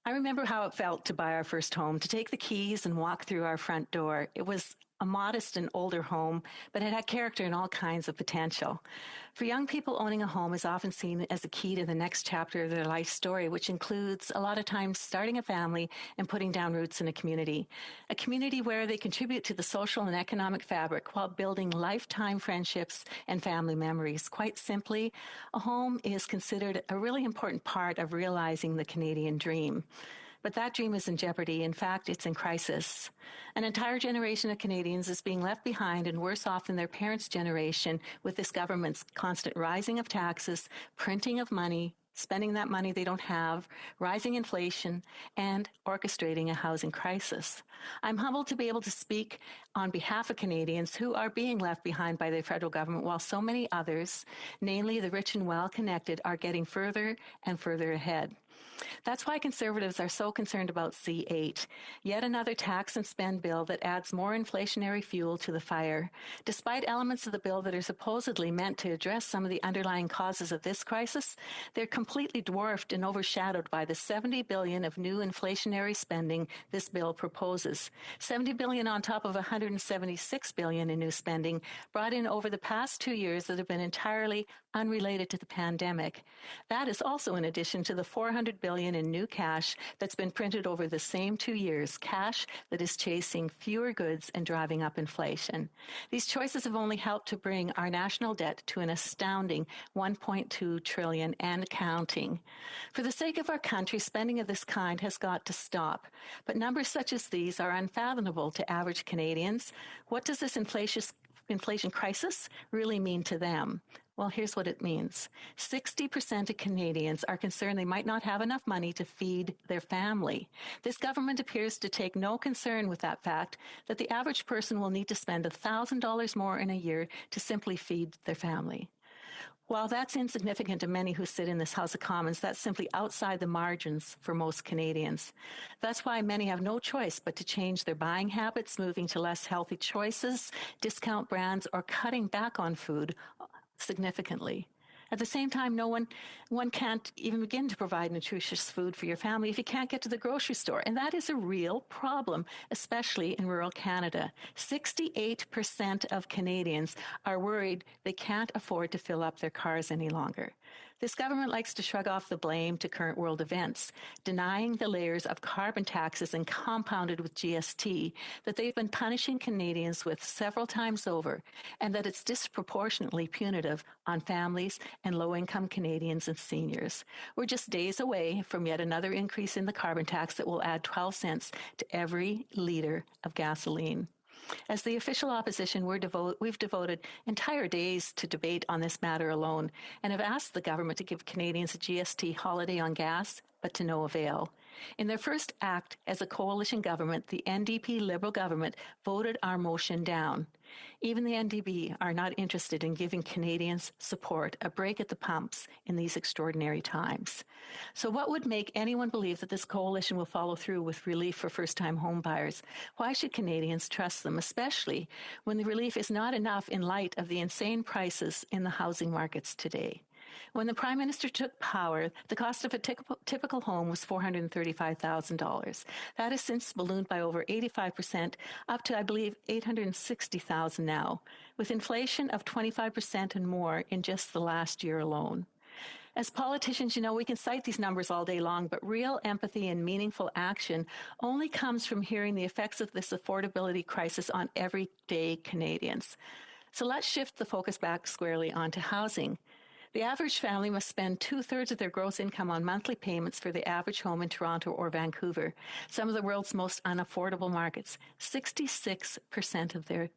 I remember how it felt to buy our first home, to take the keys and walk through our front door. It was a modest and older home, but it had character and all kinds of potential. For young people, owning a home is often seen as a key to the next chapter of their life story, which includes a lot of times starting a family and putting down roots in a community where they contribute to the social and economic fabric while building lifetime friendships and family memories. Quite simply, a home is considered a really important part of realizing the Canadian dream. But that dream is in jeopardy. In fact, it's in crisis. An entire generation of Canadians is being left behind and worse off than their parents' generation with this government's constant rising of taxes, printing of money, spending that money they don't have, rising inflation, and orchestrating a housing crisis. I'm humbled to be able to speak on behalf of Canadians who are being left behind by the federal government while so many others, namely the rich and well-connected, are getting further and further ahead. That's why Conservatives are so concerned about C8, yet another tax and spend bill that adds more inflationary fuel to the fire. Despite elements of the bill that are supposedly meant to address some of the underlying causes of this crisis, they're completely dwarfed and overshadowed by the $70 billion of new inflationary spending this bill proposes. $70 billion on top of $176 billion in new spending brought in over the past 2 years that have been entirely unrelated to the pandemic. That is also in addition to the $400 billion in new cash that's been printed over the same 2 years, cash that is chasing fewer goods and driving up inflation. These choices have only helped to bring our national debt to an astounding $1.2 trillion and counting. For the sake of our country, spending of this kind has got to stop. But numbers such as these are unfathomable to average Canadians. What does this inflation crisis really mean to them? Well, here's what it means. 60% of Canadians are concerned they might not have enough money to feed their family. This government appears to take no concern with that fact that the average person will need to spend $1,000 more in a year to simply feed their family. While that's insignificant to many who sit in this House of Commons, that's simply outside the margins for most Canadians. That's why many have no choice but to change their buying habits, moving to less healthy choices, discount brands, or cutting back on food significantly. At the same time, one can't even begin to provide nutritious food for your family if you can't get to the grocery store. And that is a real problem, especially in rural Canada. 68% of Canadians are worried they can't afford to fill up their cars any longer. This government likes to shrug off the blame to current world events, denying the layers of carbon taxes and compounded with GST that they've been punishing Canadians with several times over, and that it's disproportionately punitive on families and low-income Canadians and seniors. We're just days away from yet another increase in the carbon tax that will add 12 cents to every litre of gasoline. As the official opposition, we've devoted entire days to debate on this matter alone and have asked the government to give Canadians a GST holiday on gas, but to no avail. In their first act as a coalition government, the NDP-Liberal government voted our motion down. Even the NDP are not interested in giving Canadians support, a break at the pumps in these extraordinary times. So what would make anyone believe that this coalition will follow through with relief for first-time home buyers? Why should Canadians trust them, especially when the relief is not enough in light of the insane prices in the housing markets today? When the Prime Minister took power, the cost of a typical home was $435,000. That has since ballooned by over 85%, up to, I believe, $860,000 now, with inflation of 25% and more in just the last year alone. As politicians, we can cite these numbers all day long, but real empathy and meaningful action only comes from hearing the effects of this affordability crisis on everyday Canadians. So let's shift the focus back squarely onto housing. The average family must spend 2/3 of their gross income on monthly payments for the average home in Toronto or Vancouver, some of the world's most unaffordable markets, 66% of their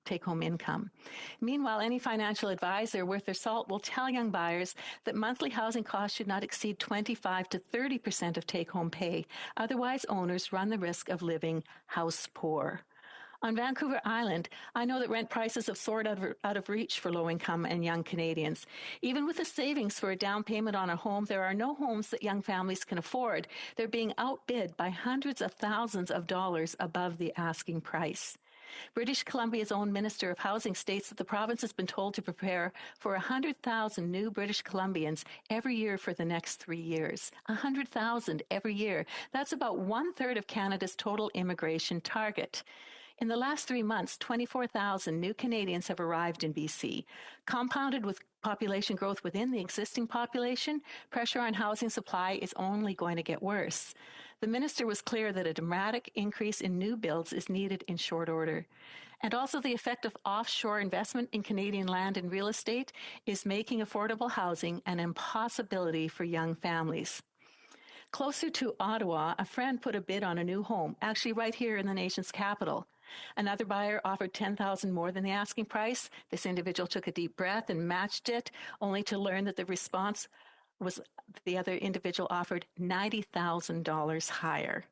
take-home income. Meanwhile, any financial advisor worth their salt will tell young buyers that monthly housing costs should not exceed 25 to 30% of take-home pay. Otherwise, owners run the risk of living house poor. On Vancouver Island, I know that rent prices have soared out of reach for low-income and young Canadians. Even with the savings for a down payment on a home, there are no homes that young families can afford. They're being outbid by hundreds of thousands of dollars above the asking price. British Columbia's own Minister of Housing states that the province has been told to prepare for 100,000 new British Columbians every year for the next 3 years. 100,000 every year. That's about 1/3 of Canada's total immigration target. In the last 3 months, 24,000 new Canadians have arrived in BC. Compounded with population growth within the existing population, pressure on housing supply is only going to get worse. The minister was clear that a dramatic increase in new builds is needed in short order. And also the effect of offshore investment in Canadian land and real estate is making affordable housing an impossibility for young families. Closer to Ottawa, a friend put a bid on a new home, actually right here in the nation's capital. Another buyer offered $10,000 more than the asking price. This individual took a deep breath and matched it, only to learn that the response was the other individual offered $90,000 higher.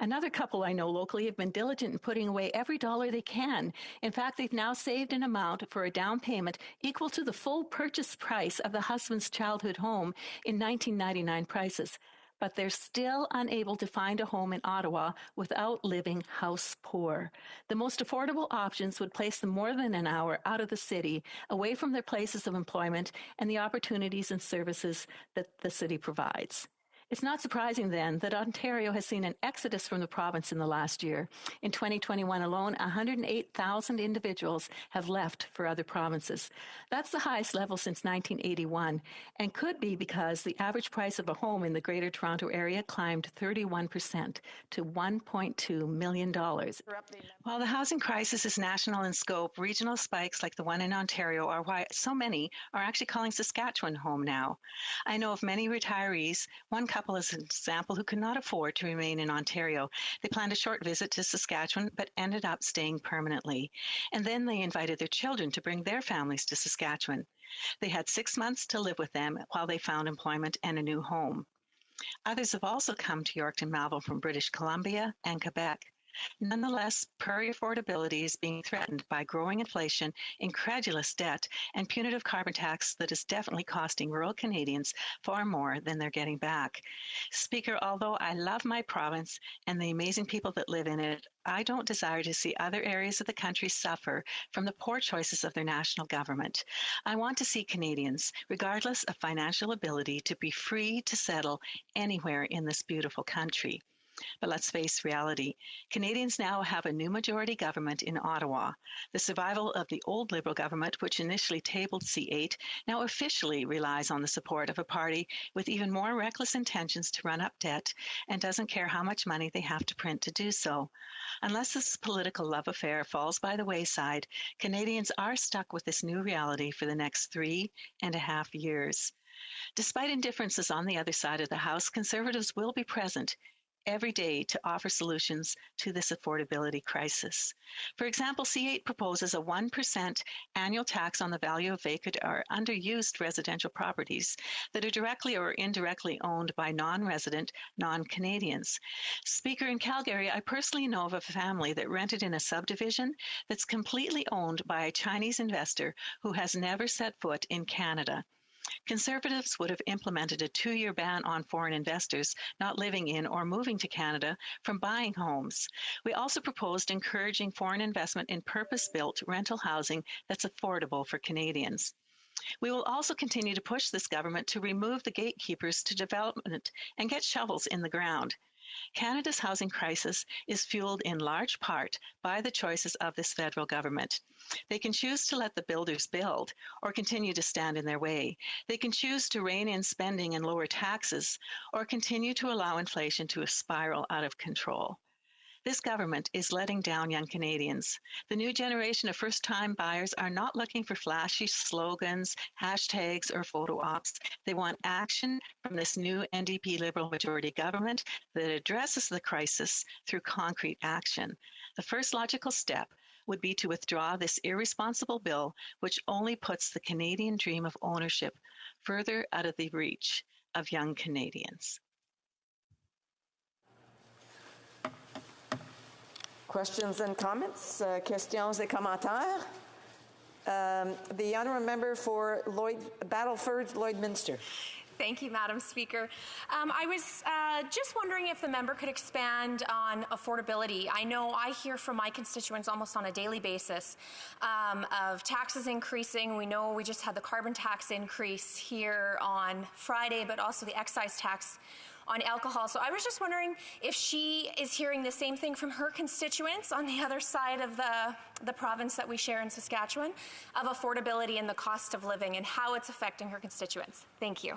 Another couple I know locally have been diligent in putting away every dollar they can. In fact, they've now saved an amount for a down payment equal to the full purchase price of the husband's childhood home in 1999 prices. But they're still unable to find a home in Ottawa without living house poor. The most affordable options would place them more than an hour out of the city, away from their places of employment and the opportunities and services that the city provides. It's not surprising then that Ontario has seen an exodus from the province in the last year. In 2021 alone, 108,000 individuals have left for other provinces. That's the highest level since 1981 and could be because the average price of a home in the Greater Toronto Area climbed 31% to $1.2 million. While the housing crisis is national in scope, regional spikes like the one in Ontario are why so many are actually calling Saskatchewan home now. I know of many retirees, one couple as an example, who could not afford to remain in Ontario. They planned a short visit to Saskatchewan, but ended up staying permanently. And then they invited their children to bring their families to Saskatchewan. They had 6 months to live with them while they found employment and a new home. Others have also come to Yorkton Malvern from British Columbia and Quebec. Nonetheless, prairie affordability is being threatened by growing inflation, incredulous debt, and punitive carbon tax that is definitely costing rural Canadians far more than they're getting back. Speaker, although I love my province and the amazing people that live in it, I don't desire to see other areas of the country suffer from the poor choices of their national government. I want to see Canadians, regardless of financial ability, to be free to settle anywhere in this beautiful country. But let's face reality. Canadians now have a new majority government in Ottawa. The survival of the old Liberal government, which initially tabled C8, now officially relies on the support of a party with even more reckless intentions to run up debt and doesn't care how much money they have to print to do so. Unless this political love affair falls by the wayside, Canadians are stuck with this new reality for the next 3.5 years. Despite indifferences on the other side of the House, Conservatives will be present every day to offer solutions to this affordability crisis. For example, C8 proposes a 1% annual tax on the value of vacant or underused residential properties that are directly or indirectly owned by non-resident, non-Canadians. Speaker, in Calgary, I personally know of a family that rented in a subdivision that's completely owned by a Chinese investor who has never set foot in Canada. Conservatives would have implemented a 2-year ban on foreign investors not living in or moving to Canada from buying homes. We also proposed encouraging foreign investment in purpose-built rental housing that's affordable for Canadians. We will also continue to push this government to remove the gatekeepers to development and get shovels in the ground. Canada's housing crisis is fueled in large part by the choices of this federal government. They can choose to let the builders build or continue to stand in their way. They can choose to rein in spending and lower taxes or continue to allow inflation to spiral out of control. This government is letting down young Canadians. The new generation of first-time buyers are not looking for flashy slogans, hashtags, or photo ops. They want action from this new NDP-Liberal majority government that addresses the crisis through concrete action. The first logical step would be to withdraw this irresponsible bill, which only puts the Canadian dream of ownership further out of the reach of young Canadians. Questions and comments? Questions et commentaires? The honourable member for Battleford, Lloydminster. Thank you, Madam Speaker. I was just wondering if the member could expand on affordability. I know I hear from my constituents almost on a daily basis of taxes increasing. We know we just had the carbon tax increase here on Friday, but also the excise tax on alcohol. So I was just wondering if she is hearing the same thing from her constituents on the other side of the province that we share in Saskatchewan of affordability and the cost of living and how it's affecting her constituents. Thank you.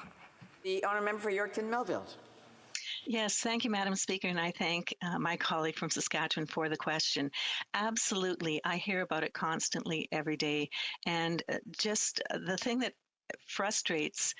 The honourable member for Yorkton Melville. Yes, thank you, Madam Speaker, and I thank my colleague from Saskatchewan for the question. Absolutely, I hear about it constantly every day, and just the thing that frustrates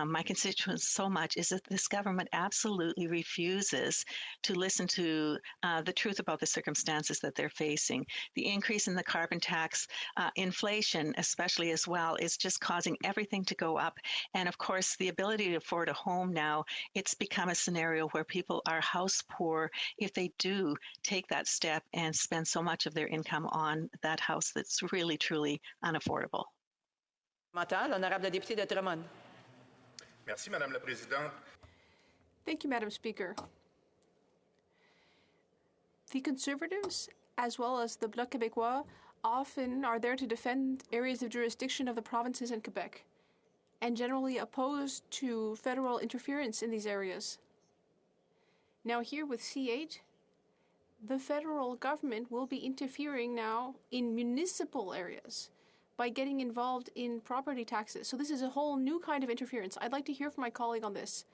my constituents so much is that this government absolutely refuses to listen to the truth about the circumstances that they're facing. The increase in the carbon tax, inflation especially as well, is just causing everything to go up. And of course, the ability to afford a home now, it's become a scenario where people are house poor if they do take that step and spend so much of their income on that house that's really, truly unaffordable. L'honorable député de Drummond. Merci, Madame la Présidente. Thank you, Madam Speaker. The Conservatives, as well as the Bloc Québécois, often are there to defend areas of jurisdiction of the provinces in Quebec, and generally opposed to federal interference in these areas. Now here with C8, the federal government will be interfering now in municipal areas by getting involved in property taxes. So this is a whole new kind of interference. I'd like to hear from my colleague on this.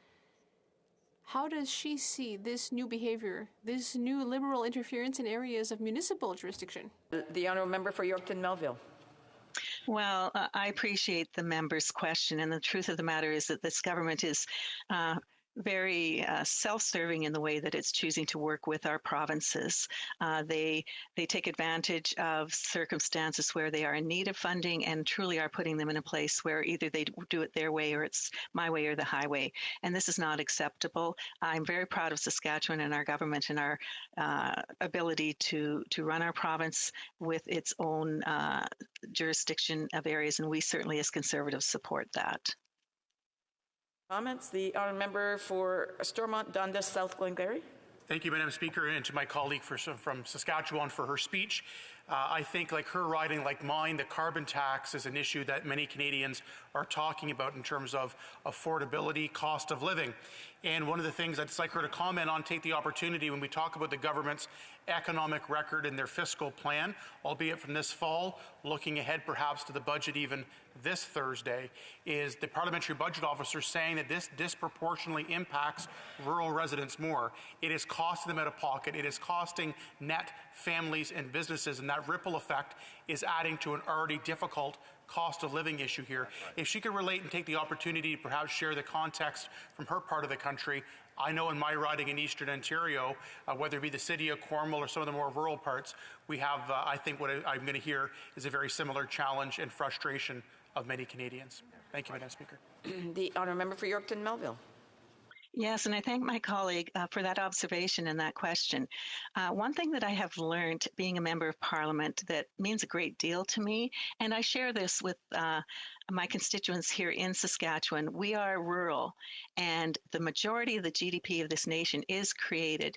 How does she see this new behavior, this new Liberal interference in areas of municipal jurisdiction? The honourable member for Yorkton Melville. Well, I appreciate the member's question, and the truth of the matter is that this government is very self-serving in the way that it's choosing to work with our provinces. They take advantage of circumstances where they are in need of funding and truly are putting them in a place where either they do it their way or it's my way or the highway. And this is not acceptable. I'm very proud of Saskatchewan and our government and our ability to run our province with its own jurisdiction of areas, and we certainly as Conservatives support that. Comments? The honourable member for Stormont, Dundas, South Glengarry. Thank you, Madam Speaker, and to my colleague from Saskatchewan for her speech. I think, like her riding, like mine, the carbon tax is an issue that many Canadians are talking about in terms of affordability, cost of living. And one of the things I'd just like her to comment on, take the opportunity when we talk about the government's economic record and their fiscal plan, albeit from this fall, looking ahead perhaps to the budget even this Thursday, is the parliamentary budget officer saying that this disproportionately impacts rural residents more. It is costing them out of pocket. It is costing net families and businesses, and that ripple effect is adding to an already difficult cost of living issue here. If she could relate and take the opportunity to perhaps share the context from her part of the country. I know in my riding in Eastern Ontario, whether it be the city of Cornwall or some of the more rural parts, we have, I think what I'm going to hear is a very similar challenge and frustration of many Canadians. Thank you, Madam Speaker. The honourable member for Yorkton Melville. Yes, and I thank my colleague for that observation and that question. One thing that I have learned being a member of Parliament that means a great deal to me, and I share this with my constituents here in Saskatchewan, we are rural, and the majority of the GDP of this nation is created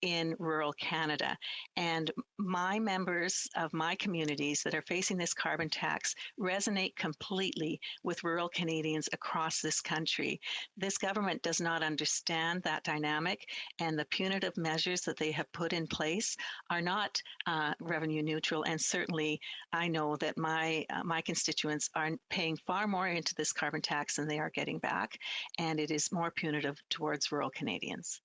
in rural Canada. And my members of my communities that are facing this carbon tax resonate completely with rural Canadians across this country. This government does not understand that dynamic, and the punitive measures that they have put in place are not revenue neutral. And certainly I know that my constituents are paying far more into this carbon tax than they are getting back, and it is more punitive towards rural Canadians.